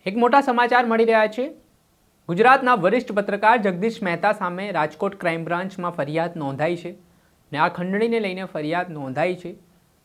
એક મોટા સમાચાર મળી રહ્યા છે. ગુજરાતના વરિષ્ઠ પત્રકાર જગદીશ મહેતા સામે રાજકોટ ક્રાઇમ બ્રાન્ચમાં ફરિયાદ નોંધાઈ છે ને આ ખંડણીને લઈને ફરિયાદ નોંધાઈ છે.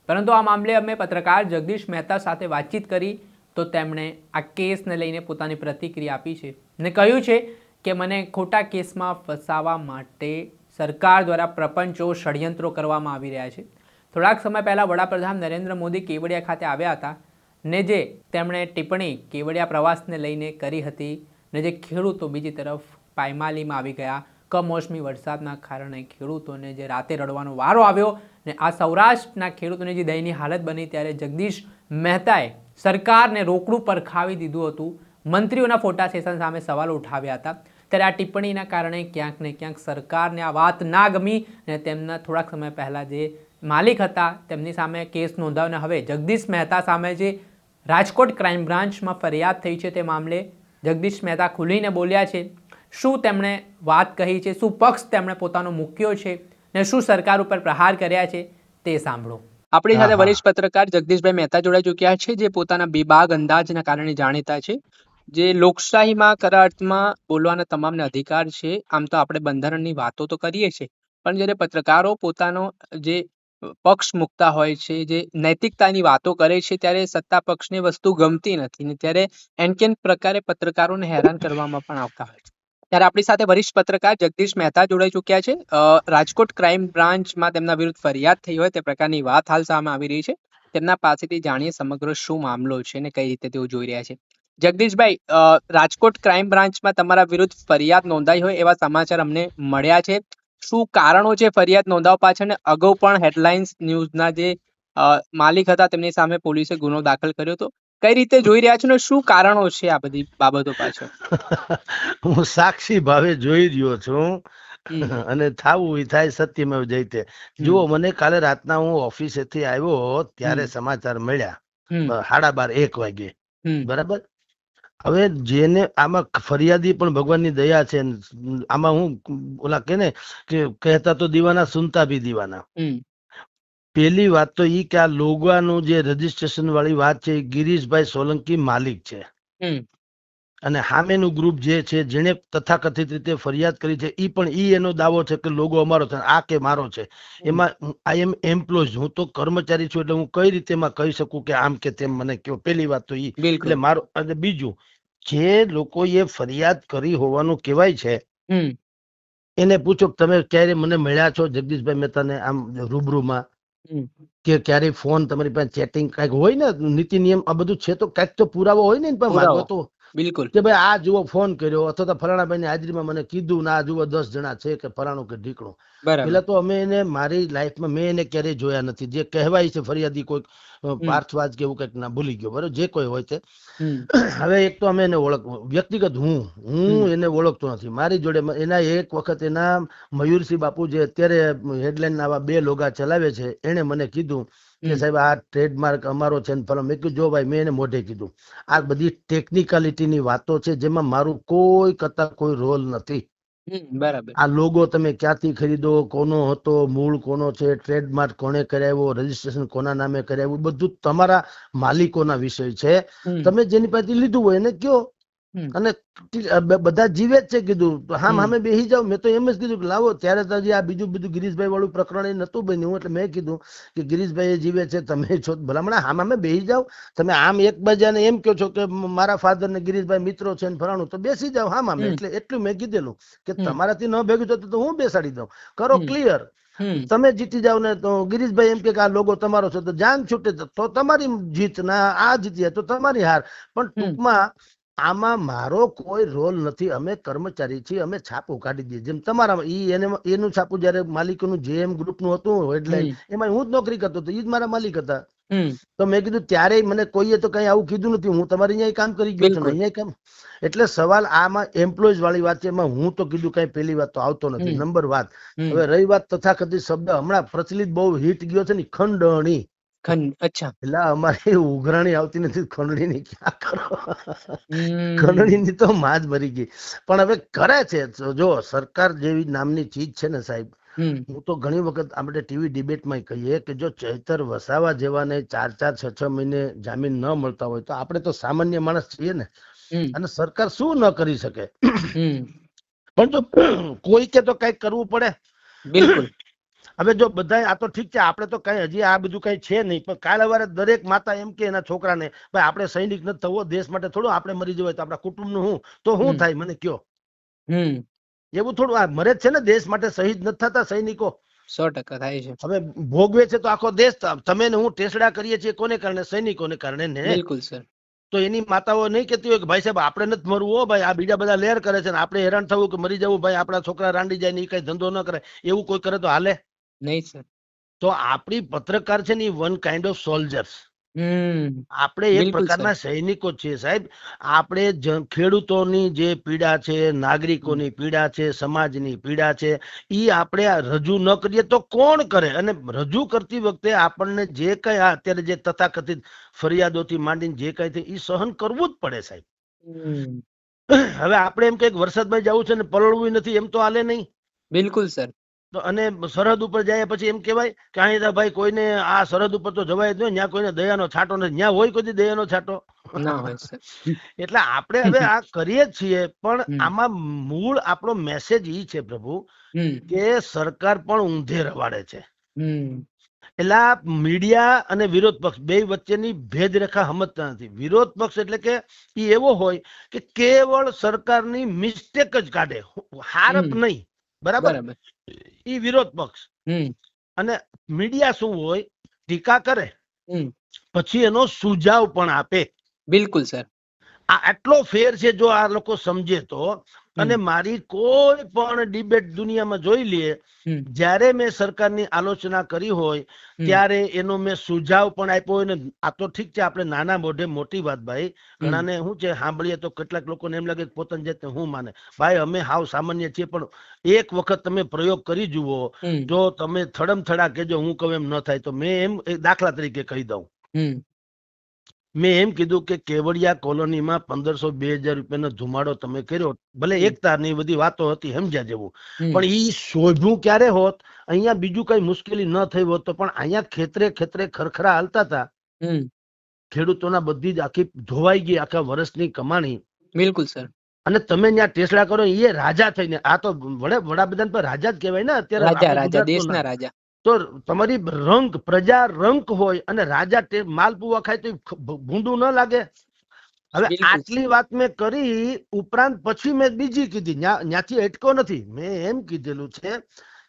પરંતુ આ મામલે અમે પત્રકાર જગદીશ મહેતા સાથે વાતચીત કરી તો તેમણે આ કેસને લઈને પોતાની પ્રતિક્રિયા આપી છે ને કહ્યું છે કે મને ખોટા કેસમાં ફસાવવા માટે સરકાર દ્વારા પ્રપંચો ષડયંત્રો કરવામાં આવી રહ્યા છે. થોડાક સમય પહેલાં વડાપ્રધાન નરેન્દ્ર મોદી કેવડિયા ખાતે આવ્યા હતા ને જે તેમણે ટિપ્પણી કેવડિયા પ્રવાસને લઈને કરી હતી ને જે ખેડૂતો બીજી તરફ પાયમાલીમાં આવી ગયા. કમોસમી વરસાદના કારણે ખેડૂતોને જે રાતે રડવાનો વારો આવ્યો ને આ સૌરાષ્ટ્રના ખેડૂતોની જે દયનીય હાલત બની ત્યારે જગદીશ મહેતાએ સરકારને રોકડું પરખાવી દીધું હતું. મંત્રીઓના ફોટા સેશન સામે સવાલો ઉઠાવ્યા હતા. ત્યારે આ ટિપ્પણીના કારણે ક્યાંક ને ક્યાંક સરકારને આ વાત ના ગમી અને તેમના થોડાક સમય પહેલાં જે માલિક હતા તેમની સામે કેસ નોંધાવ્યો. હવે જગદીશ મહેતા સામે જે રાજકોટ ક્રાઇમ બ્રાન્ચમાં ફરિયાદ થઈ છે તે મામલે જગદીશ મહેતા ખુલીને બોલ્યા છે. શું તેમણે વાત કહી છે, શું પક્ષ તેમણે પોતાનો મૂક્યો છે ને શું સરકાર ઉપર પ્રહાર કર્યા છે તે સાંભળો. આપણી સાથે વરિષ્ઠ પત્રકાર જગદીશભાઈ મહેતા જોડાઈ ચૂક્યા છે જે પોતાના બેબાગ અંદાજના કારણે જાણીતા છે. જે લોકશાહીમાં ખરા અર્થમાં બોલવાના તમામને અધિકાર છે. આમ તો આપણે બંધારણની વાતો તો કરીએ છીએ પણ જ્યારે પત્રકારો પોતાનો જે પક્ષ મૂકતા હોય છે, જે નૈતિકતાની વાતો કરે છે ત્યારે સત્તા પક્ષને વસ્તુ ગમતી નથી ને ત્યારે એનકેન પ્રકારે પત્રકારોને હેરાન કરવામાં પણ આવતા હોય છે. ત્યારે આપણી સાથે વરિષ્ઠ પત્રકાર જગદીશ મહેતા જોડાઈ ચૂક્યા છે. રાજકોટ ક્રાઇમ બ્રાન્ચમાં તેમના વિરુદ્ધ ફરિયાદ થઈ હોય તે પ્રકારની વાત હાલ સામે આવી રહી છે. તેમના પાસેથી જાણીએ સમગ્ર શું મામલો છે ને કઈ રીતે તેઓ જોઈ રહ્યા છે. જગદીશભાઈ, રાજકોટ ક્રાઇમ બ્રાન્ચમાં તમારા વિરુદ્ધ ફરિયાદ નોંધાઈ હોય એવા સમાચાર અમને મળ્યા છે. શું કારણો છે ફરિયાદ નોંધાવવા પાછળ? અગાઉ પણ હેડલાઇન્સ ન્યૂઝના જે માલિક હતા તેમની સામે પોલીસે ગુનો દાખલ કર્યો હતો. કઈ રીતે જોઈ રહ્યા છો ને શું કારણો છે આ બધી બાબતો પાછળ? હું સાક્ષી ભાવે જોઈ રહ્યો છું અને થાવું ઈ થાય સત્યમેવ જયતે. જુઓ, મને કાલે રાતના હું ઓફિસેથી આવ્યો ત્યારે સમાચાર મળ્યા 12:30 વાગે, બરાબર. હવે જેને આમાં ફરિયાદી પણ ભગવાનની દયા છે. આમાં હું ઓલા કે ને કે કહેતા તો દીવાના સુનતા ભી દીવાના. પેલી વાત તો ઈ કે આ લોગાનું જે રજીસ્ટ્રેશન વાળી વાત છે ગિરીશભાઈ સોલંકી માલિક છે અને સામેનું ગ્રુપ જે છે જેને તથાકથિત રીતે ફરિયાદ કરી છે ઈ પણ ઈ એનો દાવો છે કે લોગો અમારો છે, આ કે મારો છે. એમાં આઈ એમ એમ્પ્લોય, હું તો કર્મચારી છું એટલે હું કઈ રીતે એમાં કહી શકું કે આમ કે તેમ મને કયો. પેલી વાત તો ઈ એટલે મારો. અને બીજું, જે લોકોએ ફરિયાદ કરી હોવાનું કહેવાય છે એને પૂછો તમે ક્યારે મને મળ્યા છો જગદીશભાઈ મહેતાને આમ રૂબરૂમાં કે ક્યારે ફોન તમારી પાસે ચેટિંગ કઈક હોય ને નીતિ નિયમ આ બધું છે તો કઈક તો પુરાવો હોય ને માગો તો. બિલકુલ કે ભાઈ આ જુઓ ફોન કર્યો અથવા તો ફલાણા ભાઈ ની હાજરીમાં મને કીધું ના જુઓ 10 જણા છે કે ફલાણું કે ઢીકણું. પેલા તો અમે એને મારી લાઈફમાં મેં એને ક્યારેય જોયા નથી. જે કહેવાય છે ફરિયાદી કોઈ પાર્થવાજ કે એવું કઈક ના ભૂલી ગયો, બરોબર, જે કોઈ હોય તે. હવે એક તો અમે એને વ્યક્તિગત હું એને ઓળખતો નથી. મારી જોડે એના એક વખત એના મયુરસિંહ બાપુ જે અત્યારે હેડલાઇન આવા 2 લોગા ચલાવે છે એને મને કીધું કે સાહેબ આ ટ્રેડમાર્ક અમારો છે ને ફલાણું. મેં કીધું જો ભાઈ, મેં એને મોઢે કીધું આ બધી ટેકનિકાલિટી ની વાતો છે જેમાં મારું કોઈ કતા કોઈ રોલ નથી. બરાબર. આ લોગો તમે ક્યાંથી ખરીદો, કોનો હતો, મૂળ કોનો છે, ટ્રેડમાર્ક કોને કરાવ્યો, રજીસ્ટ્રેશન કોના નામે કરાવ્યું, બધું તમારા માલિકોના વિષય છે. તમે જેની પાસેથી લીધું હોય એને કયો અને બધા જીવે જ છે. કીધું હામે બેસી જાવ. મેં તો એમ જ કીધું કે લાવો. ત્યારે તો આ બીજું બધું ગિરીશભાઈ વાળું પ્રકરણ નતું બન્યું એટલે મેં કીધું કે ગિરીશભાઈ જીવે છે, તમે છો ભલામણા હામે બેસી જાવ. તમે આમ એકબીજાને એમ કહો છો કે મારા ફાધર ને ગિરીશભાઈ મિત્રો છે ને ફલાણું, તો બેસી જાવ હામે. એટલે એટલું મેં કીધેલું કે તમારાથી ન ભેગું થતું તો હું બેસાડી દઉં, કરો ક્લિયર. તમે જીતી જાવ ને તો ગિરીશભાઈ એમ કે આ લોગો તમારો છે તો જાન છૂટે તો તમારી જીત, ના આ જીતી તો તમારી હાર. પણ ટૂંકમાં આમાં મારો કોઈ રોલ નથી. અમે કર્મચારી છીએ, અમે છાપું કાઢી દઈએ જેમ તમારા એનું છાપું જયારે માલિકોનું જેએમ ગ્રુપ નું હતું હેડલાઇન એમાં હું જ નોકરી કરતો હતો, ઈ જ મારા માલિક હતા. તો મેં કીધું ત્યારે મને કોઈએ તો કઈ આવું કીધું નથી. હું તમારી અહીંયા કામ કરી ગયો છું અહીંયા કામ. એટલે સવાલ આમાં એમ્પ્લોઈઝ વાળી વાત છે, એમાં હું તો કીધું કઈ પેલી વાત તો આવતો નથી. નંબર વાત. હવે રહી વાત તથાકથિત શબ્દ હમણાં પ્રચલિત બહુ હિટ ગયો છે ને ખંડણી. અચ્છા, એટલે અમારે ઉઘરાણી આવતી નથી. ખંડણી ની ક્યાં કરો, ખંડણી ની તો માં જ મરી ગઈ. પણ હવે કરે છે. જો સરકાર જેવી નામની ચીજ છે ને સાહેબ, હું તો ઘણી વખત આપણે ટીવી ડિબેટમાં કહીએ કે જો ચૈતર વસાવા જેવાને 4-4, 6-6 મહિને જામીન ન મળતા હોય તો આપણે તો સામાન્ય માણસ છીએ ને. હમ અને સરકાર શું ન કરી શકે, હમ પણ જો કોઈ કે તો કઈક કરવું પડે. બિલકુલ. હવે જો બધા આ તો ઠીક છે, આપણે તો કઈ હજી આ બધું કઈ છે નહીં, પણ કાલ સવારે દરેક માતા એમ કે એના છોકરાને ભાઈ આપણે સૈનિક નથી થવો, દેશ માટે થોડું આપણે મરી જવાય તો આપણા કુટુંબનું હું તો શું થાય મને કયો. હમ એવું થોડું આ મરે જ છે ને, દેશ માટે શહીદ નથી થતા સૈનિકો. 100% થાય છે. હવે ભોગવે છે તો આખો દેશ, તમે ને હું ટેસડા કરીએ છીએ કોને કારણે? સૈનિકોને કારણે ને. બિલકુલ સર. તો એની માતાઓ નહીં કહેતી હોય કે ભાઈ સાહેબ આપણે નથી મરવું હો ભાઈ, આ બીજા બધા લેર કરે છે ને આપણે હેરાન થવું કે મરી જવું, ભાઈ આપણા છોકરા રાંડી જાય ને એ કઈ ધંધો ન કરે, એવું કોઈ કરે તો હાલે? નહીં સર. તો આપણી પત્રકાર છે ને એ વન કાઇન્ડ ઓફ સોલ્જર્સ, હમ આપણે એક બિલકુલ પ્રકારના સર. સૈનિકો છીએ સાહેબ. આપણે ખેડૂતોની જે પીડા છે, નાગરિકોની પીડા છે, સમાજની પીડા છે, ઈ આપણે આ રજૂ ન કરીએ તો કોણ કરે? અને રજૂ કરતી વખતે આપણને જે કઈ અત્યારે જે તથાકથિત ફરિયાદોથી માંડીને જે કઈ છે એ સહન કરવું જ પડે સાહેબ. હમ હવે આપણે એમ કઈક વરસાદમાં જવું છે ને પલળવું નથી, એમ તો હાલે નહીં. બિલકુલ સર. તો અને સરહદ ઉપર જાય પછી એમ કેવાય કે અહીં ભાઈ કોઈને આ સરહદ ઉપર તો જવાય જ નહીં, ત્યાં કોઈને દયાનો છાંટો નથી. ત્યાં હોય કોઈ દયાનો છાંટો ના હોય સર. એટલે આપણે હવે આ કરીએ જ છીએ, પણ હમ આમાં મૂળ આપણો મેસેજ ઈ છે પ્રભુ હમ કે સરકાર પણ ઊંધે રવાડે છે. હમ એટલે આ મીડિયા અને વિરોધ પક્ષ બે વચ્ચેની ભેદરેખા સમજતા નથી. વિરોધ પક્ષ એટલે કે ઈ એવો હોય કે કેવળ સરકારની મિસ્ટેક જ કાઢે, હારપ નહીં, બરાબર? બરાબર. ઈ વિરોધ પક્ષ. હમ અને મીડિયા શું હોય? ટીકા કરે હમ પછી એનો સુઝાવ પણ આપે. બિલકુલ સર. આ આટલો ફેર છે જો આ લોકો સમજે તો. અને મારી કોઈ પણ ડિબેટ દુનિયામાં જોઈ લે, જ્યારે મેં સરકારની આલોચના કરી હોય ત્યારે એનો મેં સુઝાવ પણ આપ્યો હોય ને. આ તો ઠીક છે, આપણે નાના મોઢે મોટી વાત ભાઈ, ઘણાને શું છે સાંભળીએ તો કેટલાક લોકોને એમ લાગે પોતાની જાતને હું માને. ભાઈ અમે હાવ સામાન્ય છીએ, પણ એક વખત તમે પ્રયોગ કરી જુઓ, જો તમે થડમથડા કેજો હું કહું એમ ન થાય તો મેં એમ દાખલા તરીકે કહી દઉં. મેં એમ કીધું કે કેવડિયા કોલોનીમાં 1500-2000 રૂપિયાનો ધુમાડો તમે કર્યો, ભલે એક તારની બધી વાતો હતી સમજ્યા જેવું, પણ ઈ શોભ્યું ક્યારે હોત? અહીંયા બીજું કઈ મુશ્કેલી ન થઈ હોત તો. પણ અહીંયા ખેતરે ખેતરે ખરખરા હાલતા હતા, ખેડૂતોના બધી જ આખી ધોવાઈ ગઈ, આખા વર્ષની કમાણી. બિલકુલ સર. અને તમે ત્યાં ટેસ્લા કરો, એ રાજા થઈને, આ તો વડાપ્રધાન પર રાજા જ કહેવાય ને અત્યારે, રાજા રાજા ગુજરાતનું દેશના નામ. રાજા. તો તમારી રંક પ્રજા રંક હોય અને રાજા માલપુવા ખાય તો ભૂંડું ન લાગે? હવે આટલી વાત મેં કરી, ઉપરાંત પછી મેં બીજી કીધી, ત્યાંથી અટકો નથી. મેં એમ કીધેલું છે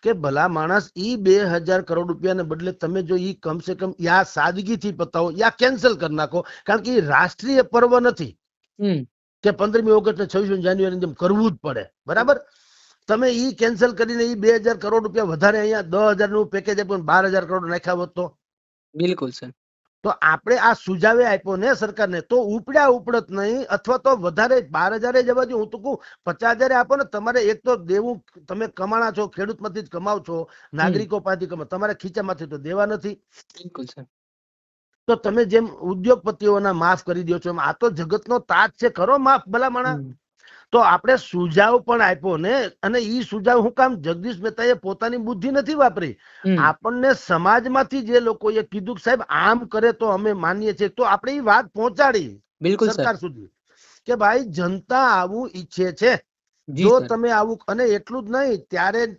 કે ભલા માણસ, ઈ 2000 કરોડ રૂપિયાને બદલે તમે જો ઈ કમસે કમ યા સાદગીથી પતાવો યા કેન્સલ કરી નાખો, કારણ કે એ રાષ્ટ્રીય પર્વ નથી કે 15મી ઓગસ્ટ ને 26મી જાન્યુઆરી જેમ કરવું જ પડે, બરાબર? તમે ઈ કેન્સલ કરીને ઈ 2000 કરોડ રૂપિયા વધારે અહીંયા 10,000 નું પેકેજ આપ્યું, 12,000 કરોડ નાખ્યા હોત તો? બિલકુલ સર. તો આપણે આ સુઝાવે આપ્યો ને સરકારને, તો ઉપડ્યા ઉપડત નહીં, અથવા તો વધારે 12,000 જવા દો. હું તો કહું 50,000 આપો ને. તમારે એક તો દેવું, તમે કમાણા છો, ખેડૂતમાંથી જ કમાવ છો, નાગરિકો પાસેથી કમાવ, તમારે ખીચામાંથી તો દેવા નથી. બિલકુલ સર. તો તમે જેમ ઉદ્યોગપતિઓના માફ કરી દો છો, એમ આ તો જગતનો તાજ છે, ખરો માફ ભલામણા. તો આપણે સુઝાવ પણ આપ્યો ને, અને ઈ સુઝાવ હું કામ? જગદીશ મહેતાએ પોતાની બુદ્ધિ નથી વાપરી, આપણને સમાજમાંથી જે લોકોએ કીધું કે સાહેબ આમ કરે તો અમે માનીએ છીએ, તો આપણે ઈ વાત પહોંચાડી સરકાર સુધી કે ભાઈ જનતા આવું ઈચ્છે છે, જો તમે આવું. અને એટલું જ નહીં,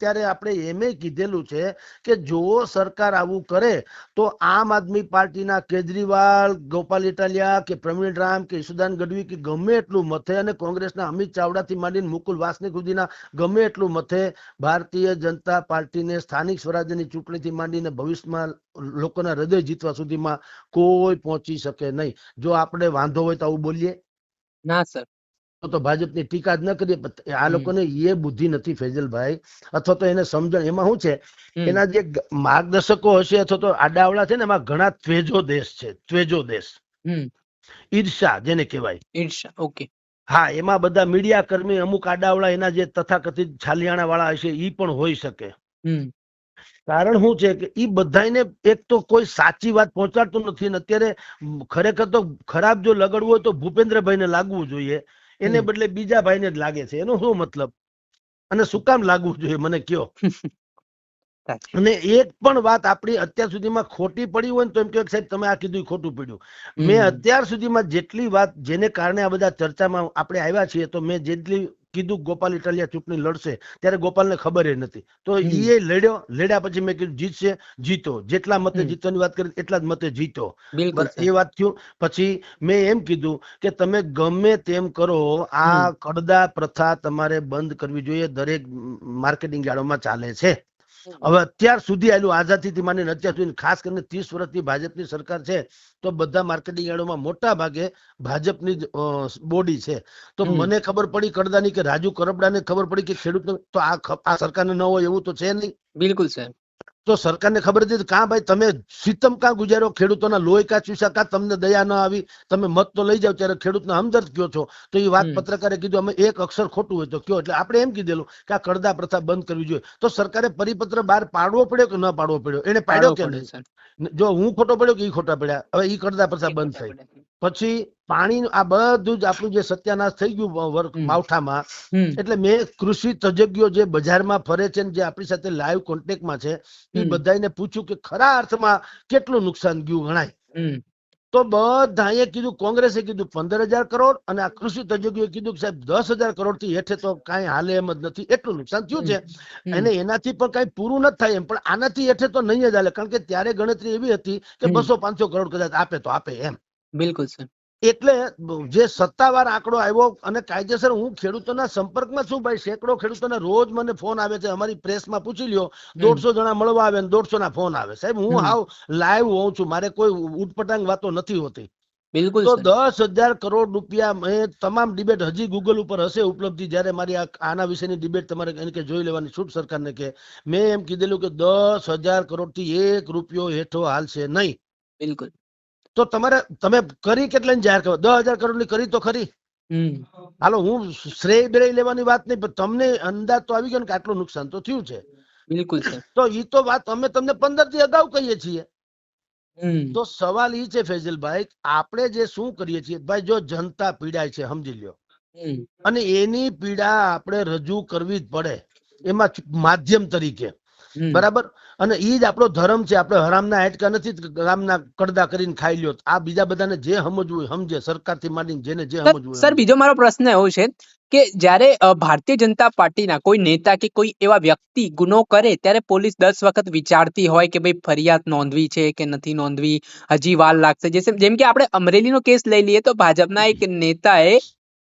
ત્યારે આપણે એમ કીધેલું છે કે જો સરકાર આવું કરે તો આમ આદમી પાર્ટીના કેજરીવાલ, ગોપાલ ઇટાલિયા કે પ્રવીણ રામ કે ઈશુદાન ગઢવી કે ગમે એટલું મથે, અને કોંગ્રેસના અમિત ચાવડાથી માંડીને મુકુલ વાસનિક સુધીના ગમે એટલું મથે, ભારતીય જનતા પાર્ટીને સ્થાનિક સ્વરાજ્યની ચૂંટણીથી માંડીને ભવિષ્યમાં લોકોના હૃદય જીતવા સુધીમાં કોઈ પહોંચી શકે નહીં. જો આપણે વાંધો હોય તો આવું બોલીએ ના સર, તો ભાજપની ટીકા જ ન કરીએ. આ લોકોને એ બુદ્ધિ નથી ફેજલભાઈ, અથવા તો એને સમજણ. એમાં શું છે, એના જે માર્ગદર્શકો હશે અથવા તો આડાવડા છે ને, એમાં ઘણા ત્વેજો દેશ છે. ત્વેજો દેશ, ઈર્ષા જેને કહેવાય, ઈર્ષા. ઓકે. હા, એમાં બધા મીડિયા કર્મી, અમુક આડાવડા એના જે તથાકથિત છાલિયાણા વાળા હશે ઈ પણ હોઈ શકે. કારણ શું છે કે ઈ બધાને એક તો કોઈ સાચી વાત પહોંચાડતું નથી. ને અત્યારે ખરેખર તો ખરાબ જો લગડવું હોય તો ભૂપેન્દ્રભાઈને લાગવું જોઈએ, એને બદલે બીજા ભાઈને જ લાગે છે. એનો શું મતલબ? અને શું કામ લાગવું જોઈએ મને કયો? સાચી. અને એક પણ વાત આપણી અત્યાર સુધીમાં ખોટી પડી હોય ને તો એમ કે સાહેબ તમે આ કીધું એ ખોટું પડ્યું. મેં અત્યાર સુધીમાં જેટલી વાત જેને કારણે આ બધા ચર્ચામાં આપણે આવ્યા છીએ તો મેં જેટલી કીધું ગોપાલ ઇટાલિયા ચૂંટણી લડશે ત્યારે ગોપાલને ખબર એ નથી તો એ લડ્યા પછી મેં કીધું જીતશે જીતો, જેટલા મતે જીતવાની વાત કરી એટલા જ મતે જીતો. બિલકુલ એ વાત થયું. પછી મેં એમ કીધું કે તમે ગમે તેમ કરો આ કડદા પ્રથા તમારે બંધ કરવી જોઈએ. દરેક માર્કેટિંગ યાર્ડોમાં ચાલે છે. હવે અત્યાર સુધી આવેલું આઝાદીથી માંડીને અત્યાર સુધી ખાસ કરીને 30 વર્ષથી ભાજપની સરકાર છે તો બધા માર્કેટિંગ યાર્ડોમાં મોટા ભાગે ભાજપની બોડી છે. તો મને ખબર પડી કડદાની કે રાજુ કરપડાને ખબર પડી કે ખેડૂત તો આ સરકારને ન હોય એવું તો છે નહીં. બિલકુલ સર. તો સરકારને ખબર હતી કાં ભાઈ તમે સિતમ કાં ગુજારો, ખેડૂતોના લોહી કાં ચૂસ્યા, કાં તમને દયા ન આવી, તમે મત તો લઈ જાવ ત્યારે ખેડૂતને હમદર્દ કયો છો. તો એ વાત પત્રકારે કીધું અમે એક અક્ષર ખોટું હોય તો કયો. એટલે આપણે એમ કીધેલું કે આ કડદા પ્રથા બંધ કરવી જોઈએ. તો સરકારે પરિપત્ર બહાર પાડવો પડ્યો કે ન પાડવો પડ્યો? એને પાડ્યો કે નહીં? જો હું ખોટો પડ્યો કે એ ખોટા પડ્યા? હવે એ કડદા પ્રથા બંધ થઈ. પછી પાણી આ બધું જ આપણું જે સત્યાનાશ થઈ ગયું માવઠામાં. એટલે મેં કૃષિ તજજ્ઞો જે બજારમાં ફરે છે જે આપણી સાથે લાઈવ કોન્ટેક્ટમાં છે એ બધાને પૂછ્યું કે ખરા અર્થમાં કેટલું નુકસાન ગયું ગણાય. તો બધાએ કીધું, કોંગ્રેસે કીધું 15,000 કરોડ અને આ કૃષિ તજજ્ઞોએ કીધું કે સાહેબ 10,000 કરોડ થી હેઠે તો કઈ હાલે એમ જ નથી, એટલું નુકસાન થયું છે અને એનાથી પણ કઈ પૂરું નથી થાય એમ. પણ આનાથી હેઠે તો નહીં જ હાલે, કારણ કે ત્યારે ગણતરી એવી હતી કે 200-500 કરોડ કદાચ આપે તો આપે એમ. બિલકુલ સર. એટલે જે સત્તાવાર આંકડો આવ્યો અને કાયદેસર હું ખેડૂતોના સંપર્કમાં છું ભાઈ. સેંકડો ખેડૂતોના રોજ મને ફોન આવે છે. અમારી પ્રેસમાં પૂછી લ્યો 150 જણા મળવા આવે ને 150 ના ફોન આવે. સાહેબ હું હાવ લાઈવ હોઉં છું, મારે કોઈ ઉટપટાંગ વાતો નથી હોતી. બિલકુલ. તો 10,000 કરોડ રૂપિયા મેં તમામ ડિબેટ હજી ગૂગલ ઉપર હશે ઉપલબ્ધ. જયારે મારી આના વિશેની ડિબેટ તમારે કે જોઈ લેવાની છૂટ સરકારને કે મેં એમ કીધેલું કે 10,000 કરોડ થી 1 રૂપિયો હેઠો હાલશે નહીં. બિલકુલ. તો તમે કરી કેટલા જાહેર કરો? 10,000 કરોડ ની કરી તો ખરી. હાલો હું શ્રેય બેરેય લેવાની વાત નહીં, પણ તમને અંદાજ તો આવી ગયો ને કે આટલું નુકસાન તો થયું છે. બિલકુલ સર. તો ઈ તો વાત અમે તમને 15 દી અગાઉ કહીએ છીએ. તો સવાલ ઈ છે ફૈઝલભાઈ, આપણે જે શું કરીએ છીએ ભાઈ, જો જનતા પીડાય છે સમજી લ્યો અને એની પીડા આપણે રજૂ કરવી જ પડે એમાં માધ્યમ તરીકે, બરાબર. અને ઈ જ આપણો ધર્મ છે. આપણે હરામના હેટકા નથી રામના કડદા કરીને ખાઈ લ્યો. આ બીજા બધાને જે સમજવું હોય સમજે, સરકારથી માંડીને જેને જે સમજવું હોય. સર બીજો મારો પ્રશ્ન એવો છે કે જ્યારે ભારતીય જનતા પાર્ટીના કોઈ નેતા કે કોઈ એવા વ્યક્તિ ગુનો કરે ત્યારે પોલીસ 10 વખત વિચારતી હોય કે ભાઈ ફરિયાદ નોંધવી છે કે નથી નોંધવી, હજી વાર લાગશે. જેમ કે આપણે અમરેલીનો કેસ લઈ લઈએ તો ભાજપના એક નેતાએ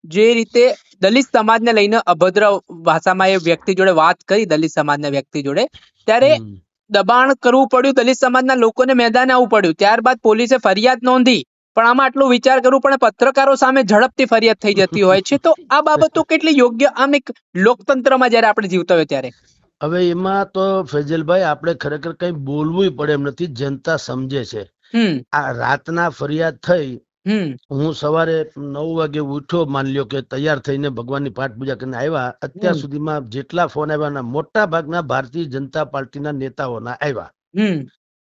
જે રીતે દલિત સમાજને લઈને અભદ્ર ભાષામાં એ વ્યક્તિ જોડે વાત કરી, દલિત સમાજના વ્યક્તિ જોડે, ત્યારે દબાણ કરવું પડ્યું, દલિત સમાજના લોકોને મેદાને આવવું પડ્યું. ત્યારબાદ પોલીસે ફરિયાદ નોંધી. પણ આમાં આટલું વિચાર કરવું પણ પત્રકારો સામે ઝડપથી ફરિયાદ થઈ જતી હોય છે. તો આ બાબતો કેટલી યોગ્ય આમ એક લોકતંત્રમાં જયારે આપણે જીવતા હોય ત્યારે? હવે એમાં તો ફૈઝલભાઈ આપણે ખરેખર કઈ બોલવું પડે એમ નથી. જનતા સમજે છે. આ રાતના ફરિયાદ થઈ, હું સવારે 9 વાગે ઉઠ્યો, માન લ્યો કે તૈયાર થઈને ભગવાનની પાઠ પૂજા કરીને આવ્યા. અત્યાર સુધીમાં જેટલા ફોન આવ્યા મોટા ભાગના ભારતીય જનતા પાર્ટીના નેતાઓના આવ્યા.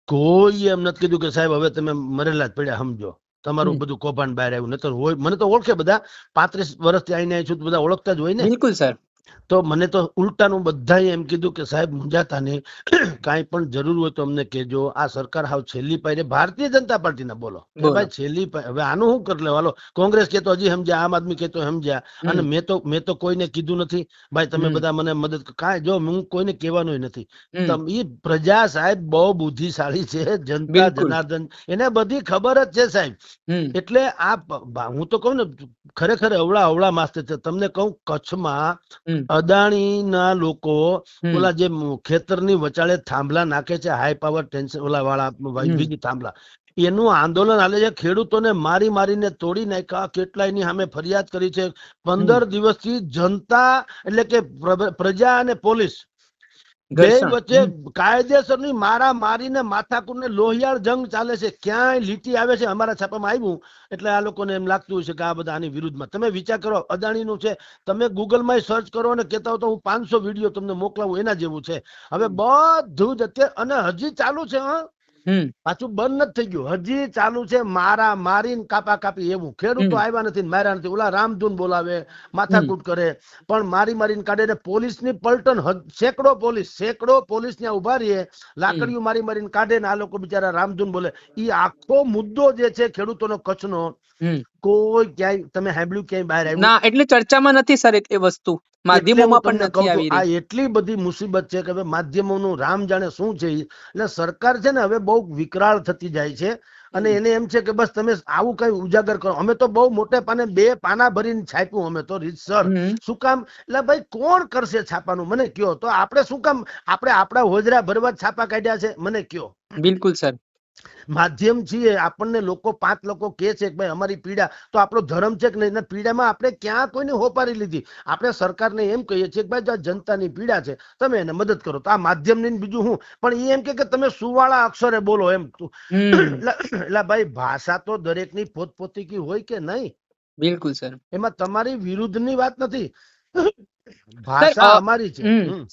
કોઈ એમ નથી કીધું કે સાહેબ હવે તમે મરેલા જ પડ્યા સમજો, તમારું બધું કૌભાંડ બહાર આવ્યું. નતર હોય, મને તો ઓળખે બધા, 35 વર્ષથી આવીને છું બધા ઓળખતા જ હોય ને. બિલકુલ સર. તો મને તો ઉલટાનું બધાએ એમ કીધું કે સાહેબ મુંજાતા નહીં, કાંઈ પણ જરૂર હોય તો અમને કહેજો. આ સરકાર હાવ છેલ્લી પાયરે ભારતીય જનતા પાર્ટીના બોલો કે ભાઈ છેલ્લી હવે આનું શું કરી લેવાલો. કોંગ્રેસ કહેતો હજી સમજ્યા, આમ આદમી કહેતો સમજ્યા, અને મેં તો કોઈને કીધું નથી ભાઈ તમે બધા મને મદદ. કાંઈ જો હું કોઈને કહેવાનું નથી. એ પ્રજા સાહેબ બહુ બુદ્ધિશાળી છે. જનતા જનાર્દન એને બધી ખબર જ છે સાહેબ. એટલે આ હું તો કહું ને ખરેખર અવળા માસ્તર છે. તમને કહું કચ્છમાં અદાણી ના લોકો ઓલા જે ખેતરની વચાળે થાંભલા નાખે છે, હાઈ પાવર ટેન્શન ઓલા વાળા વીજ થાંભલા, એનું આંદોલન હાલે છે. ખેડૂતોને મારીને તોડી નાખ્યા. કેટલાય ની સામે ફરિયાદ કરી છે. 15 દિવસથી જનતા એટલે કે પ્રજા અને પોલીસ બે વચ્ચે કાયદેસરની મારા મારીને માથાકૂટને લોહિયાળ જંગ ચાલે છે. ક્યાંય લીટી આવે છે. અમારા છાપામાં આવ્યું એટલે આ લોકોને એમ લાગતું હોય છે કે આ બધા આની વિરુદ્ધમાં. તમે વિચાર કરો, અદાણીનું છે, તમે ગૂગલમાં સર્ચ કરો અને કહેતા હો તો હું 500 વિડીયો તમને મોકલાવું એના જેવું છે. હવે બધું જ અત્યારે અને હજી ચાલુ છે. પાછું બંધ નથી થઈ ગયું, હજી ચાલુ છે મારા મારીને કાપા કાપી એવું. ખેડૂતો આવ્યા નથી ને માર્યા નથી, ઓલા રામધૂન બોલાવે, માથાકૂટ કરે, પણ મારી મારીને કાઢે ને પોલીસની પલટન, સેંકડો પોલીસ ત્યાં ઉભા રહીએ, લાકડીઓ મારી મારીને કાઢે ને આ લોકો બિચારા રામધૂન બોલે. ઈ આખો મુદ્દો જે છે ખેડૂતોનો કચ્છનો, કોઈ ક્યાંય તમે સાંભળ્યું ક્યાંય બહાર આવ્યું ના, એટલે ચર્ચામાં નથી સર એ વસ્તુ, માધ્યમોમાં પણ નથી આવી આ રહી. એટલી બધી મુસીબત છે કે હવે માધ્યમોનું રામ જાણે શું છે. એટલે સરકાર છે ને હવે બહુ વિકરાળ થતી જાય છે, અને એને એમ છે કે બસ તમે આવું કઈ ઉજાગર કરો. અમે તો બહુ મોટે પાને 2 પાના ભરીને છાપ્યું અમે તો રીતસર. શું કામ? એટલે ભાઈ કોણ કરશે છાપાનું મને કયો તો. આપણે શું કામ આપણે આપણા હોજરા ભરવા છાપા કાઢ્યા છે મને કયો. બિલકુલ સર. માધ્યમ છીએ, આપણને લોકો 5 લોકો કે છે કે ભાઈ અમારી પીડા, તો આપણો ધર્મ છે કે નહીં? પીડામાં આપણે ક્યાં કોઈને હોપારી લીધી? આપણે સરકારને એમ કહીએ છીએ કે ભાઈ જો જનતાની પીડા છે તમે એને મદદ કરો. તો આ માધ્યમની બીજું હું, પણ એ એમ કે તમે સુવાળા અક્ષરે બોલો એમ. એટલે ભાઈ ભાષા તો દરેકની પોતપોતી હોય કે નહીં? બિલકુલ સર. એમાં તમારી વિરુદ્ધની વાત નથી, ભાષા અમારી છે.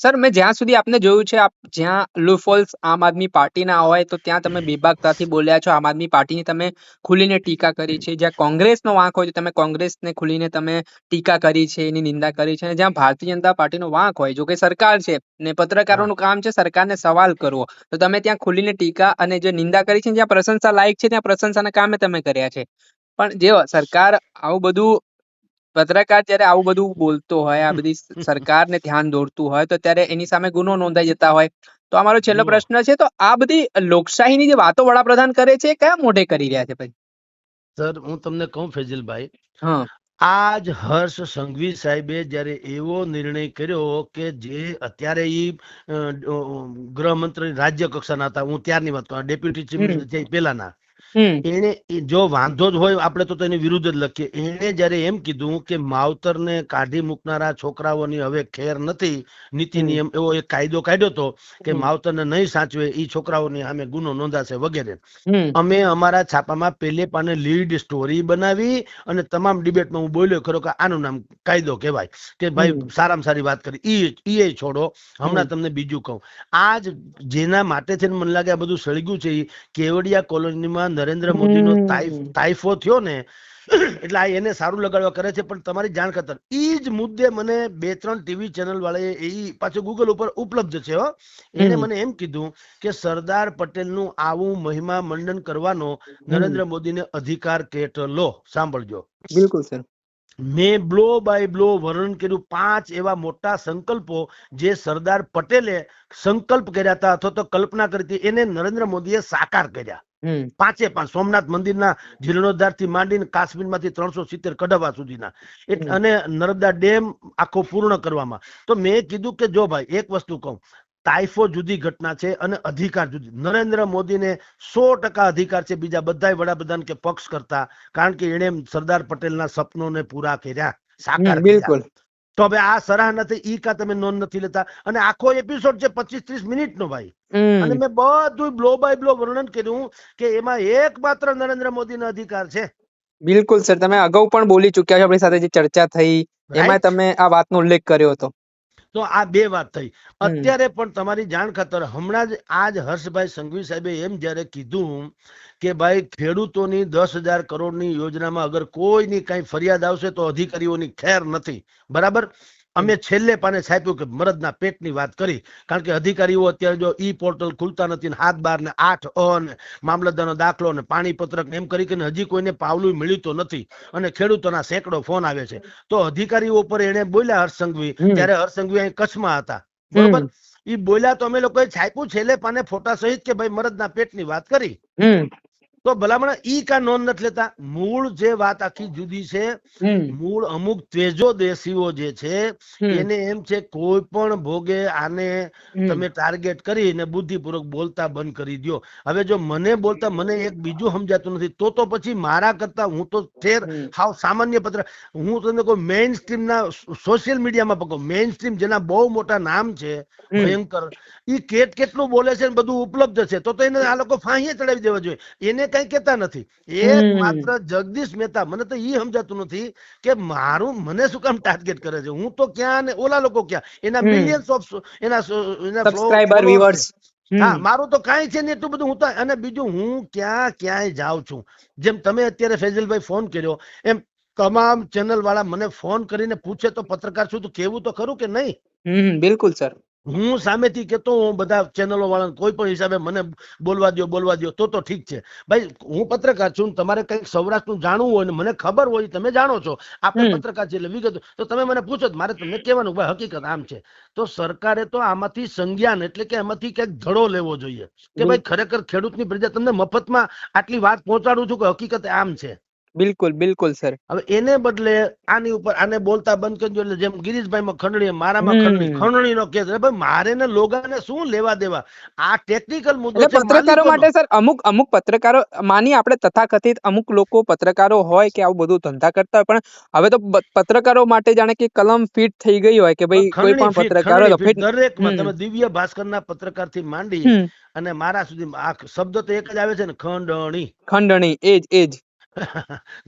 સર મેં જ્યાં સુધી આપને જોયું છે, આપ જ્યાં લુફોલ્સ આમ આદમી પાર્ટીના હોય તો ત્યાં તમે બેબાકતાથી બોલ્યા છો, આમ આદમી પાર્ટીની તમે ખુલીને ટીકા કરી છે. જ્યાં કોંગ્રેસનો વાંક હોય તો તમે કોંગ્રેસને ખુલીને તમે ટીકા કરી છે, એની નિંદા કરી છે. અને જ્યાં ભારતીય જનતા પાર્ટીનો વાંક હોય, જો કે સરકાર છે ને પત્રકારોનું કામ છે સરકારને સવાલ કરવો, તો તમે ત્યાં ખુલીને ટીકા અને જે નિંદા કરી છે, જ્યાં પ્રશંસા લાયક છે ત્યાં પ્રશંસાના કામે તમે કર્યા છે. પણ જે સરકાર આવું બધું, પત્રકાર જયારે આવું બધું બોલતો હોય, આ બધી સરકારને ધ્યાન દોરતું હોય, તો ત્યારે એની સામે ગુનો નોંધાઈ જતા હોય. તો અમારો છેલ્લો પ્રશ્ન છે, તો આ બધી લોકશાહીની જે વાતો વડાપ્રધાન કરે છે કયા મોઢે કરી રહ્યા છે ભાઈ? સર હું તમને કહું ફેજલભાઈ, આજ હર્ષ સંઘવી સાહેબે જયારે એવો નિર્ણય કર્યો કે જે અત્યારે ગૃહમંત્રી રાજ્ય કક્ષાના હતા, હું ત્યારની વાત કરું, ડેપ્યુટી ચીફ મિનિસ્ટર પેલાના, એને જો વાંધો જ હોય આપણે તો તેની વિરુદ્ધ જ લખીએ. એને જયારે એમ કીધું કે માવતરને કાઢી મૂકનારા છોકરાઓની હવે ખેર નથી, નીતિ નિયમ એવો એક કાયદો કાઢ્યો હતો કે માવતરને નહીં સાચવે એ છોકરાઓની સામે ગુનો નોંધાશે વગેરે. અમે અમારા છાપામાં પહેલે પાને લીડ સ્ટોરી બનાવી અને તમામ ડિબેટમાં હું બોલ્યો ખરો કે આનું નામ કાયદો કહેવાય, કે ભાઈ સારામાં સારી વાત કરી. એ છોડો, હમણાં તમને બીજું કહું. આજ જેના માટે છે મને લાગે આ બધું સળગ્યું છે, કેવડિયા કોલોનીમાં નરેન્દ્ર મોદીનો તાઇફો થયો ને, એટલે આ એને સારું લગાડવા કરે છે. પણ તમારી જાણ ખાતર ઈ જ મુદ્દે મને 2-3 ટીવી ચેનલ વાળાએ, એ પાછું ગૂગલ ઉપર ઉપલબ્ધ છે, એને મને એમ કીધું કે સરદાર પટેલનું આવું મહિમા મંડન કરવાનો નરેન્દ્ર મોદીને અધિકાર કેટલો. સાંભળજો. બિલકુલ સર. મેં બ્લો બાય બ્લો વર્ણન કર્યું 5 એવા મોટા સંકલ્પો જે સરદાર પટેલે સંકલ્પ કર્યા હતા અથવા તો કલ્પના કરી હતી, એને નરેન્દ્ર મોદીએ સાકાર કર્યા. 5 સોમનાથ મંદિરના જીર્ણોદ્ધાર થી માંડીને કાશ્મીરમાંથી 370 કઢાવવા સુધીના, અને નર્મદા ડેમ આખો પૂર્ણ કરવામાં. તો મેં કીધું કે જો ભાઈ એક વસ્તુ કહું, તાઇફો જુદી ઘટના છે અને અધિકાર જુદી. નરેન્દ્ર મોદીને 100% અધિકાર છે બીજા બધા વડાપ્રધાન કે પક્ષ કરતા, કારણ કે એને સરદાર પટેલના સપનોને પૂરા કર્યા, સાકાર કર્યા. તો હવે આ સરાહના ઈ કા તમે નોંધ નથી લેતા? અને આખો એપિસોડ છે 25-30 મિનિટનો ભાઈ, અને મેં બધું બ્લો બાય બ્લો વર્ણન કર્યું કે એમાં એકમાત્ર નરેન્દ્ર મોદીનો અધિકાર છે. બિલકુલ સર, તમે અગાઉ પણ બોલી ચુક્યા છો, આપણી સાથે જે ચર્ચા થઈ એમાં તમે આ વાતનો ઉલ્લેખ કર્યો હતો. તો આ 2 વાત થઈ. અત્યારે પણ તમારી જાણ ખાતર હમણાં જ આજ હર્ષભાઈ સંઘવી સાહેબે એમ જયારે કીધું કે ભાઈ ખેડૂતોની 10,000 કરોડની યોજનામાં અગર કોઈની કઈ ફરિયાદ આવશે તો અધિકારીઓની ખેર નથી. બરાબર. અમે છેલ્લે પાને છાપ્યું કે મરદના પેટની વાત કરી, કારણ કે અધિકારીઓ અત્યારે જો ઈ પોર્ટલ ખુલતા નથી, 7 12 ને 8 અને મામલતદારનો દાખલો ને પાણી પત્રક એમ કરી કે હજી કોઈને પાવલું મળ્યું તો નથી, અને ખેડૂતોના સેંકડો ફોન આવે છે. તો અધિકારીઓ ઉપર એને બોલ્યા હર્ષ સંઘવી, ત્યારે હર્ષ સંઘવી અહીં કચ્છમાં હતા, બરોબર. ઈ બોલ્યા તો અમે લોકોએ છાપ્યું છેલ્લે પાને ફોટા સહિત કે ભાઈ મરદના પેટની વાત કરી. તો ભલામણ ઈ કા નોંધ નથી લેતા? મૂળ જે વાત આખી જુદી છે. મૂળ અમુક તેજો દેશીઓ જે છે એને એમ છે કોઈ પણ ભોગે આને તમે ટાર્ગેટ કરીને બુદ્ધિપૂર્વક બોલતા બંધ કરી દો. હવે જો મને બોલતા મને એક બીજું સમજાતું નથી તો પછી મારા કરતા હું તો હાવ સામાન્ય પત્ર, હું તમને કોઈ મેઇન સ્ટ્રીમ ના સોશિયલ મીડિયામાં પકડો, મેઇન સ્ટ્રીમ જેના બહુ મોટા નામ છે ભયંકર, ઈ કેટલું બોલે છે બધું ઉપલબ્ધ છે, તો એને આ લોકો ફાંસીએ ચડાવી દેવા જોઈએ. એને કઈ કેતા નથી. એક માત્ર જગદીશ મહેતા, મને તો ઈ સમજાતું નથી કે મને શું કામ ટાર્ગેટ કરે છે? હું તો ક્યાં ને ઓલા લોકો ક્યાં, એના મિલિયન્સ ઓફ એના સબસ્ક્રાઇબર, વ્યુઅર્સ. હા, હમ મારું તો કાંઈ છે ને એટલું બધું હું તો, અને બીજું હું ક્યાંય જાઉં છું, જેમ તમે અત્યારે ફેઝલભાઈ ફોન કર્યો એમ તમામ ચેનલ વાળા મને ફોન કરીને પૂછે તો પત્રકાર છું તો કેવું તો ખરું કે નહીં. બિલકુલ સર. હું સામેથી કેતો હું બધા ચેનલો વાળાને કોઈ પણ હિસાબે મને બોલવા દો તો ઠીક છે ભાઈ. હું પત્રકાર છું, તમારે કંઈક સૌરાષ્ટ્રનું જાણવું હોય ને મને ખબર હોય, તમે જાણો છો, આપણે હમ પત્રકાર છે એટલે વિગત, તો તમે મને પૂછો મારે તમને કહેવાનું ભાઈ હકીકત આમ છે. તો સરકારે તો આમાંથી સંજ્ઞાન એટલે કે એમાંથી કંઈક ધડો લેવો જોઈએ કે ભાઈ ખરેખર ખેડૂતની પ્રજા તમને મફતમાં આટલી વાત પહોંચાડું છું કે હકીકત આમ છે. બિલકુલ બિલકુલ સર. હવે એને બદલે આની ઉપર આને બોલતા બંધ કરજો, એટલે જેમ ગિરીશભાઈમાં ખંડણી, મારામાં હમ ખંડણીનો કેસ, ભાઈ મારે ને લોગાને શું લેવા દેવા, આ ટેકનિકલ મુદ્દો એટલે છે પત્રકારો માલિકોનો. માટે સર અમુક પત્રકારો, માની આપણે તથાકથિત અમુક લોકો પત્રકારો હોય કે આવું બધું ધંધા કરતા હોય, પણ હવે તો પત્રકારો માટે જાણે કે કલમ ફિટ થઈ ગઈ હોય કે ભાઈ કોઈ પણ પત્રકાર હોય તો ફિટ. દરેકમાં હમ તમે દિવ્ય ભાસ્કરના પત્રકારથી માંડી હમ અને મારા સુધી આ શબ્દ તો એક જ આવે છે ને, ખંડણી. ખંડણી, એજ.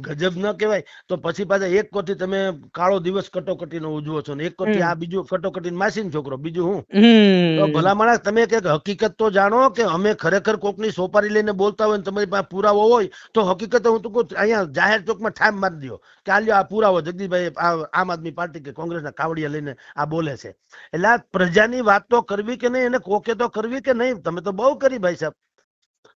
ગજબ ન કહેવાય. તો પછી પાછા એક કોટી તમે કાળો દિવસ કટોકટીનો ઉજવો છો ને એક કોટી હમ આ બીજું કટોકટી માસીન છોકરો, બીજું હું. તો હમ ભલા માણસ તમે કે હકીકત તો જાણો કે અમે ખરેખર કોકની સોપારી લઈને બોલતા હોય ને તમારી પાસે પુરાવો હોય તો હકીકત હું તો કહું અહીંયા જાહેર ચોકમાં ઠામ મારી દો કે આ લ્યો આ પુરાવો, જગદીશભાઈ આમ આદમી પાર્ટી કે કોંગ્રેસના કાવડિયા લઈને આ બોલે છે. એટલે આ પ્રજાની વાત તો કરવી કે નહીં, એને કોકે તો કરવી કે નહીં. તમે તો બહુ કરી ભાઈ સાહેબ,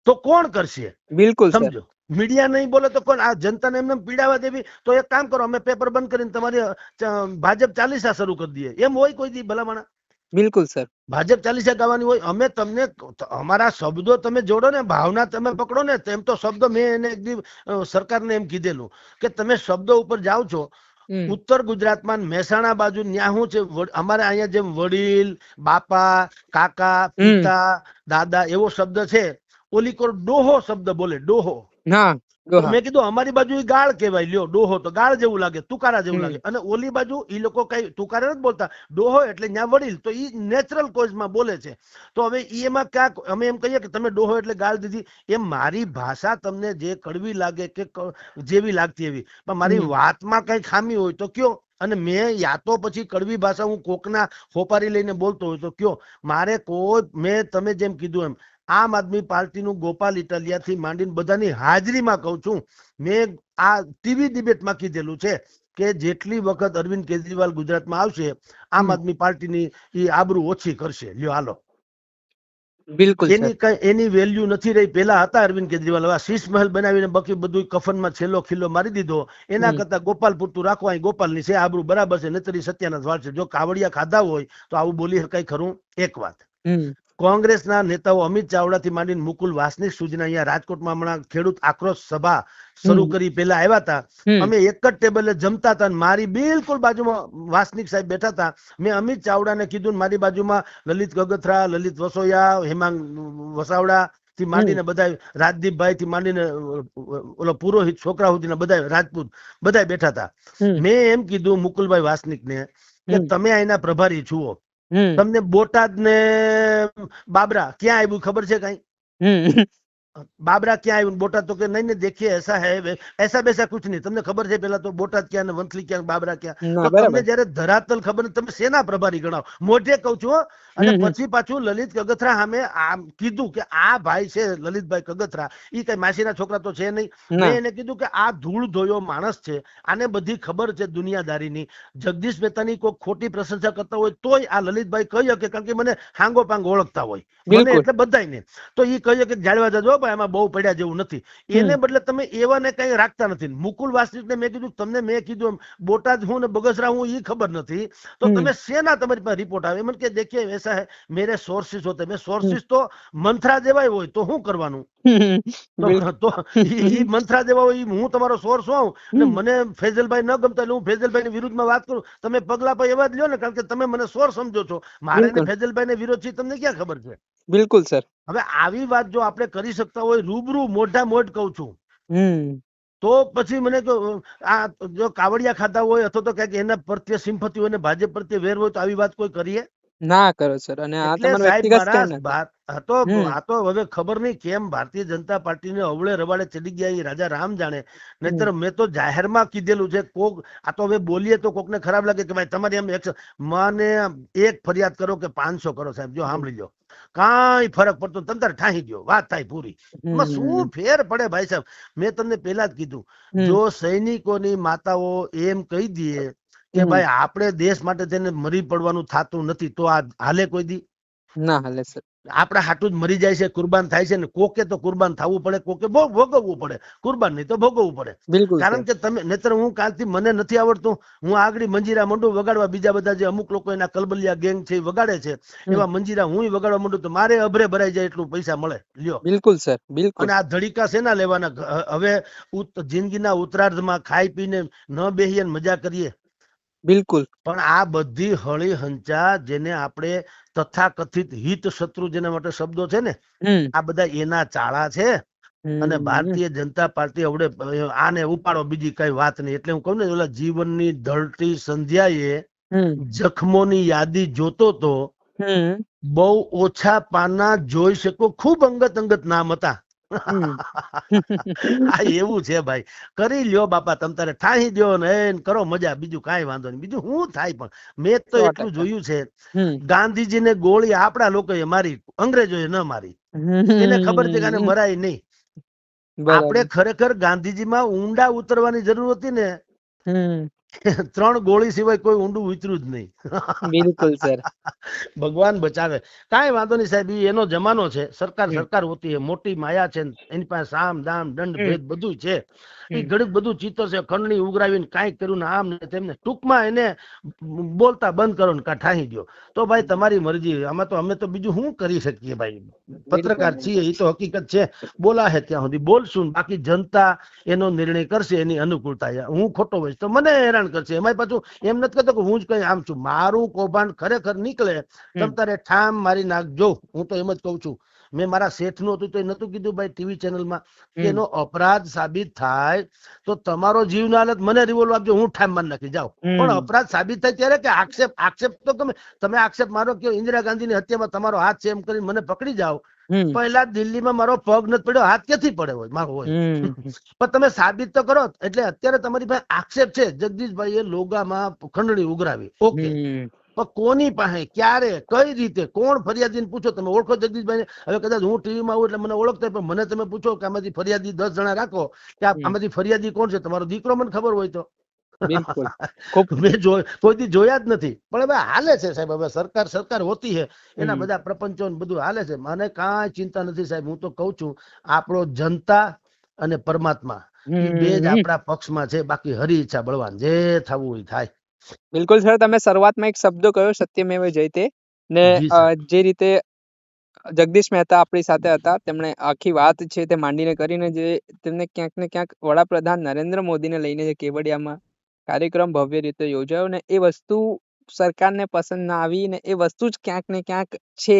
તો કોણ કરશે? બિલકુલ સર. સમજો, મીડિયા નહીં બોલે તો કોણ? આ જનતાને એમને પીડાવા દેવી, તો એક કામ કરો, અમે પેપર બંધ કરીને તમારી ભાજપ ચાલીસા શરૂ કરી દઈએ, એમ હોય કોઈ દી ભલામણા? બિલકુલ સર. ભાજપ ચાલીસા ગાવાની હોય, અમે તમને અમારા શબ્દો તમે જોડો ને, ભાવના તમે પકડો ને, તેમ તો શબ્દો મેં એને એક દી સરકારને એમ કીધેલું કે તમે શબ્દો ઉપર જાઓ છો. ઉત્તર ગુજરાતમાં મહેસાણા બાજુ ન્યા શું છે, અમારે અહીંયા જેમ વડીલ, બાપા, કાકા, પિતા, દાદા એવો શબ્દ છે, ઓલી કોર ડોહો શબ્દ બોલે, ડોહો. હા. તો મેં કીધું અમારી બાજુ ઈ ગાળ કહેવાય, લ્યો ડોહો તો ગાળ જેવું લાગે, તુકારા જેવું લાગે. અને ઓલી બાજુ ઈ લોકો કઈ તુકારા નથી બોલતા, ડોહો એટલે ન્યા વડીલ, તો ઈ નેચરલ કોઝમાં બોલે છે. તો હવે ઈ એમાં ક્યાંક અમે એમ કહીએ કે તમે ડોહો એટલે ગાળ દીધી, એમ મારી ભાષા તમને જે કડવી લાગે કે જેવી લાગતી એવી, પણ મારી વાતમાં કઈ ખામી હોય તો કયો. અને મેં યા તો પછી કડવી ભાષા હું કોકના હોપારી લઈને બોલતો હોય તો કયો. મારે કોઈ, મેં તમે જેમ કીધું એમ આમ આદમી પાર્ટીનું ગોપાલ ઇટાલિયાથી માંડીને બધાની હાજરીમાં કહું છું, મેં આ ટીવી ડિબેટમાં કીધેલું છે કે જેટલી વખત અરવિંદ કેજરીવાલ ગુજરાતમાં આવશે, આમ આદમી પાર્ટીની એ આબરૂ ઓછી કરશે. લ્યો હાલો, બિલકુલ સર. એની કઈ એની વેલ્યુ નથી રહી. પેલા હતા અરવિંદ કેજરીવાલ, હવે શીશ મહેલ બનાવીને બાકી બધું કફનમાં છેલ્લો ખીલ્લો મારી દીધો. એના કરતા ગોપાલ પૂરતું રાખવા, અહીં ગોપાલની છે આબરૂ બરાબર છે, નતરી સત્યાનાશ વાળ છે. જો કાવડિયા ખાધા હોય તો આવું બોલી શકાય ખરું? એક વાત. કોંગ્રેસના નેતાઓ અમિત ચાવડાથી માંડીને મુકુલ વાસનિક સુધીના અહીંયા રાજકોટમાં હમણાં ખેડૂત આક્રોશ સભા શરૂ કરી પહેલા આવ્યા હતા. અમે એક જ ટેબલે જમતા હતા, મારી બિલકુલ બાજુમાં વાસનિક સાહેબ બેઠા હતા. મેં અમિત ચાવડાને કીધું, મારી બાજુમાં લલિત ગગથરા, લલિત વસોયા, હેમાંગ વસાવડા થી માંડીને બધા, રાજદીપભાઈ થી માંડીને ઓલો પુરોહિત છોકરા સુધીના બધા રાજપૂત બધા બેઠા હતા. મેં એમ કીધું મુકુલભાઈ વાસનિક ને કે તમે અહીંના પ્રભારી છો, તમને બોટાદ ને બાબરા ક્યાં આવ્યું ખબર છે કઈ? બાબરા ક્યાં આવ્યું? બોટાદ તો કે નહીં ને, દેખીએ ऐसा है, ऐसा वैसा कुछ नहीं. તમને ખબર છે પેલા તો બોટાદ ક્યાં ને વંથલી ક્યાં, બાબરા ક્યાં? તો તમને જયારે ધરાતલ ખબર, તમે સેના પ્રભારી ગણાવો? મોઢે કહું છું. અને પછી પાછું લલિત કગથરા સામે આમ કીધું કે આ ભાઈ છે લલિતભાઈ કગથરા, ઈ કઈ માસીના છોકરા તો છે નહીં. મેં એને કીધું કે આ ધૂળ ધોયો માણસ છે, આને બધી ખબર છે દુનિયાદારીની. જગદીશ મહેતાની કોઈ ખોટી પ્રશંસા કરતા હોય તોય આ લલિતભાઈ કહી શકે, કારણ કે મને હાંગો પાંગ ઓળખતા હોય, મને એટલે બધાને. તો ઈ કહી કે જાળવા જજો, એમાં બહુ પડ્યા જેવું નથી. એને બદલે તમે એવાને કઈ રાખતા નથી. મુકુલ વાસનિકને મેં કીધું, તમને મેં કીધું એમ બોટાદ હું ને બગસરા હું ઈ ખબર નથી, તો તમે શેના તમારી પાસે રિપોર્ટ આવે? મને કે દેખીએ ऐसा है, मेरे सोर्सेस होते. મેં સોર્સિસ તો મંથરા જેવાય હોય તો શું કરવાનું? તો ઈ મંથરા જેવા હોય, હું તમારો સોર્સ હોઉં ને મને ફેઝલભાઈ ન ગમતા એટલે હું ફેઝલભાઈ ની વિરુદ્ધમાં વાત કરું, તમે પગલા પર એવા જ લ્યો ને, કારણ કે તમે મને સોર સમજો છો. મારે ફેઝલભાઈ ને વિરોધ છે તમને ક્યાં ખબર છે? બિલકુલ સર. હવે આવી વાત જો આપણે કરી શકતા હોય રૂબરૂ મોઢા મોઢ કહું છું, તો પછી મને આ જો કાવડિયા ખાતા હોય અથવા તો કઈક એના પ્રત્યે સિમ્પથી હોય ને ભાજપ પ્રત્યે વેર હોય તો આવી વાત કોઈ કરીએ? ના કરો સર, અને આ એટલે તમારો સાહેબ વ્યક્તિગત મારા સ્ટેન્ડ હતો. આ તો હવે ખબર નહીં કેમ ભારતીય જનતા પાર્ટીને અવળે રવાડે ચડી ગયા એ રાજા રામ જાણે. નહીતર મેં તો જાહેરમાં કીધેલું છે, કોક આ તો હવે બોલીએ તો કોકને ખરાબ લાગે કે ભાઈ તમારી એમ મને એક ફરિયાદ કરો કે 500 કરો સાહેબ, જો સાંભળી લો, કાંઈ ફરક પડતો તમે તારે ઠાહી દો, વાત થાય પૂરી. એમાં શું ફેર પડે ભાઈ સાહેબ? મેં તમને પેલા જ કીધું, જો સૈનિકોની માતાઓ એમ કહી દે કે ભાઈ આપણે દેશ માટે તેને મરી પડવાનું થતું નથી, તો આ હાલે કોઈ દી? ના હાલે સર. આપણા હાટું જ મરી જાય છે, કુરબાન થાય છે ને. કોકે તો કુરબાન થવું પડે, કોકે ભોગવવું પડે. કુરબાન નહીં તો ભોગવવું પડે. બિલકુલ કારણ કે તમે નહીતર હું કાલથી મને નથી આવડતું, હું આગળ મંજીરા મંડું વગાડવા, બીજા બધા જે અમુક લોકો એના કલબલિયા ગેંગ છે એ વગાડે છે, એવા મંજીરા હું વગાડવા માંડું તો મારે અભરે ભરાઈ જાય એટલું પૈસા મળે. લ્યો. બિલકુલ સર, બિલકુલ. અને આ ધડીકા શેના લેવાના? હવે જિંદગીના ઉત્તરાર્ધમાં ખાઈ પીને ન બેહીએ ને મજા કરીએ. બિલકુલ. પણ આ બધી હળી હંચા જેને આપણે તથાકથિત હિત શત્રુ જેના માટે શબ્દો છે ને, આ બધા એના ચાળા છે. અને ભારતીય જનતા પાર્ટી આવડે આને ઉપાડો, બીજી કઈ વાત નહીં. એટલે હું કહું ને, ઓલા જીવનની ઢળતી સંધ્યાએ જખમોની યાદી જોતો તો બહુ ઓછા પાના જોઈ શકો, ખૂબ અંગત અંગત નામ હતા. આ એવું છે ભાઈ. કરી લ્યો બાપા, તમ તારે ઠાહી દો ને કરો મજા, બીજું કાંઈ વાંધો નહીં. બીજું શું થાય? પણ મેં તો એટલું જોયું છે, ગાંધીજીને ગોળી આપણા લોકોએ મારી, અંગ્રેજોએ ન મારી. એને ખબર છે કે આને મરાય નહીં. આપણે ખરેખર ગાંધીજીમાં ઊંડા ઉતરવાની જરૂર હતી ને, 3 ગોળી સિવાય કોઈ ઊંડું ઉતર્યું જ નહીં. બિલકુલ સર. ભગવાન બચાવે. કાંઈ વાંધો નહીં સાહેબ, એનો જમાનો છે. સરકાર હોતી છે, મોટી માયા છે, એની પાસે સામ દામ દંડ ભેદ બધું છે. એ ઘડીક બધું ચિત્ર છે, ખંડણી ઉઘરાવીને કાંઈક કર્યું ને આમ ને તેમને. ટૂંકમાં એને બોલતા બંધ કરો ને કા ઠાહી દો, તો ભાઈ તમારી મરજી. આમાં તો અમે તો બીજું શું કરી શકીએ ભાઈ? પત્રકાર છીએ, એ તો હકીકત છે. બોલાશે ત્યાં સુધી બોલશું, બાકી જનતા એનો નિર્ણય કરશે એની અનુકૂળતા. હું ખોટો હોઈશ તો મને હેરાન કરશે. એમાં પાછું એમ નથી કહેતો કે હું જ કઈ આમ છું. મારું કૌભાંડ ખરેખર નીકળે, તમ તારે ઠામ મારી નાખજો. હું તો એમ જ કઉ છું. મેં મારા શેઠ નું હતું તો એ નતું કીધું ભાઈ ટીવી ચેનલમાં કે એનો અપરાધ સાબિત થાય તો તમારો જીવ ના હાલત મને રિવોલ્વ આપજો, હું ઠામ મારી નાખી જાઉં. પણ અપરાધ સાબિત થાય ત્યારે કે આક્ષેપ તો તમે આક્ષેપ મારો કે ઇન્દિરા ગાંધીની હત્યામાં તમારો હાથ છે એમ કરીને મને પકડી જાઓ. પહેલા દિલ્હીમાં મારો પગ નથી પડ્યો, હાથ ક્યાંથી પડે હોય મારો હોય? પણ તમે સાબિત તો કરો. એટલે અત્યારે તમારી પાસે આક્ષેપ છે, જગદીશભાઈ એ લોગામાં ખંડણી ઉઘરાવી, ઓકે, પણ કોની પાસે, ક્યારે, કઈ રીતે, કોણ ફરિયાદીને પૂછો. તમે ઓળખો જગદીશભાઈ? હવે કદાચ હું ટીવીમાં આવું એટલે મને ઓળખતા, પણ મને તમે પૂછો કે આમાંથી ફરિયાદી 10 જણા રાખો, કે આમાંથી ફરિયાદી કોણ છે, તમારો દીકરો મને ખબર હોય તો. મેં કોઈ દી જોયા જ નથી. પણ હવે હાલે છે સાહેબ, હવે સરકાર હોતી છે, એના બધા પ્રપંચો બધું હાલે છે. મને કાંઈ ચિંતા નથી સાહેબ. હું તો કઉ છું, આપણો જનતા અને પરમાત્મા બે જ આપણા પક્ષમાં છે, બાકી હરી ઈચ્છા બળવાન, જે થવું એ થાય. બિલકુલ સર, તમે શરૂઆતમાં એક શબ્દ કહ્યો, સત્યમેવ જયતે, ને જે રીતે જગદીશ મહેતા આપણી સાથે હતા, તેમણે આખી વાત છે તે માંડીને કરીને જે તેમને ક્યાંક ને ક્યાંક વડાપ્રધાન નરેન્દ્ર મોદીને લઈને જે કેવડિયામાં કાર્યક્રમ ભવ્ય રીતે યોજાયો, ને એ વસ્તુ સરકારને પસંદ ના આવી, ને એ વસ્તુ જ ક્યાંક ને ક્યાંક છે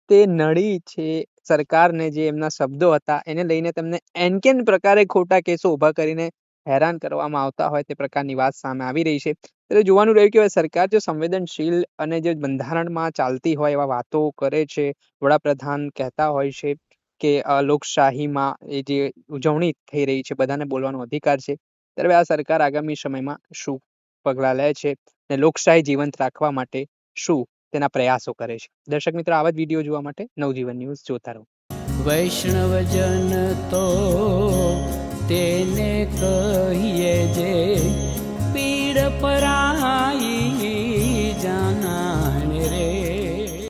તે નડી છે સરકારને. જે એમના શબ્દો હતા એને લઈને તેમને એનકેન પ્રકારે ખોટા કેસો ઉભા કરીને હેરાન કરવામાં આવતા હોય તે પ્રકારની વાત સામે આવી રહી છે. એટલે જોવાનું રહ્યું કે સરકાર જો સંવેદનશીલ અને જે બંધારણમાં ચાલતી હોય એવા વાતો કરે છે, વડાપ્રધાન કહેતા હોય છે કે લોકશાહીમાં એ જે ઉજવણી થઈ રહી છે, બધાને બોલવાનો અધિકાર છે, ત્યારે આ સરકાર આગામી સમયમાં શું પગલાં લે છે અને લોકશાહી જીવંત રાખવા માટે શું તેના પ્રયાસો કરે છે. દર્શક મિત્રો, આવા જ વિડીયો જોવા માટે નવજીવન ન્યૂઝ જોતા રહો. વૈષ્ણવજન તો તેને કહીએ જે પીડ પરા